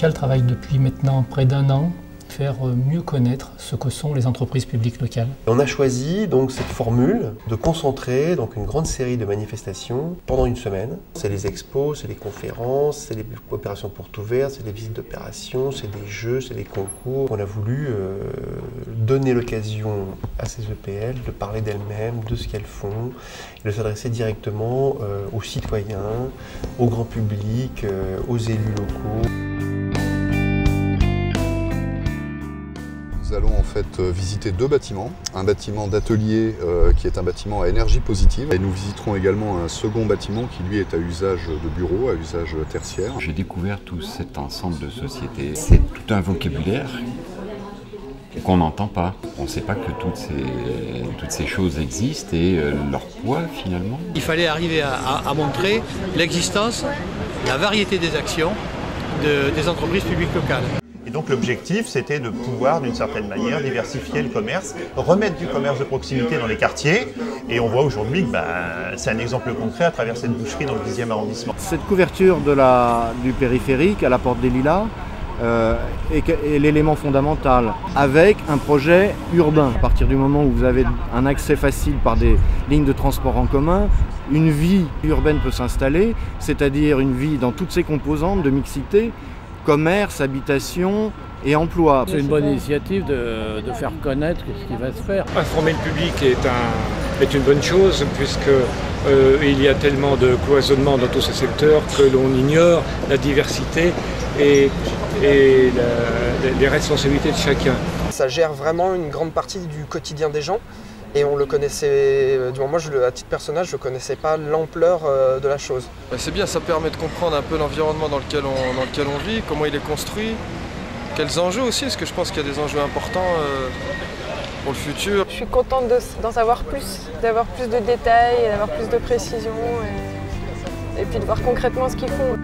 locales travaille depuis maintenant près d'1 an faire mieux connaître ce que sont les entreprises publiques locales. On a choisi donc cette formule de concentrer donc une grande série de manifestations pendant une semaine. C'est les expos, c'est les conférences, c'est les opérations portes ouvertes, c'est les visites d'opérations, c'est des jeux, c'est des concours. On a voulu donner l'occasion à ces EPL de parler d'elles-mêmes, de ce qu'elles font, et de s'adresser directement aux citoyens, au grand public, aux élus locaux. Nous allons en fait visiter 2 bâtiments. Un bâtiment d'atelier qui est un bâtiment à énergie positive. Et nous visiterons également un second bâtiment qui lui est à usage de bureau, à usage tertiaire. J'ai découvert tout cet ensemble de sociétés. C'est tout un vocabulaire qu'on n'entend pas. On ne sait pas que toutes ces choses existent et leur poids finalement. Il fallait arriver à montrer l'existence, la variété des actions des entreprises publiques locales. Et donc l'objectif, c'était de pouvoir, d'une certaine manière, diversifier le commerce, remettre du commerce de proximité dans les quartiers. Et on voit aujourd'hui que c'est un exemple concret à travers cette boucherie dans le 10e arrondissement. Cette couverture du périphérique à la Porte des Lilas est l'élément fondamental, avec un projet urbain. À partir du moment où vous avez un accès facile par des lignes de transport en commun, une vie urbaine peut s'installer, c'est-à-dire une vie dans toutes ses composantes de mixité, commerce, habitation et emploi. C'est une bonne initiative de faire connaître ce qui va se faire. Informer le public est une bonne chose puisque il y a tellement de cloisonnement dans tous ces secteurs que l'on ignore la diversité et les responsabilités de chacun. Ça gère vraiment une grande partie du quotidien des gens. Et on le connaissait, du moment moi à titre personnel, je ne connaissais pas l'ampleur de la chose. C'est bien, ça permet de comprendre un peu l'environnement dans lequel on vit, comment il est construit, quels enjeux aussi, parce que je pense qu'il y a des enjeux importants pour le futur. Je suis contente d'en savoir plus, d'avoir plus de détails, d'avoir plus de précision et puis de voir concrètement ce qu'ils font.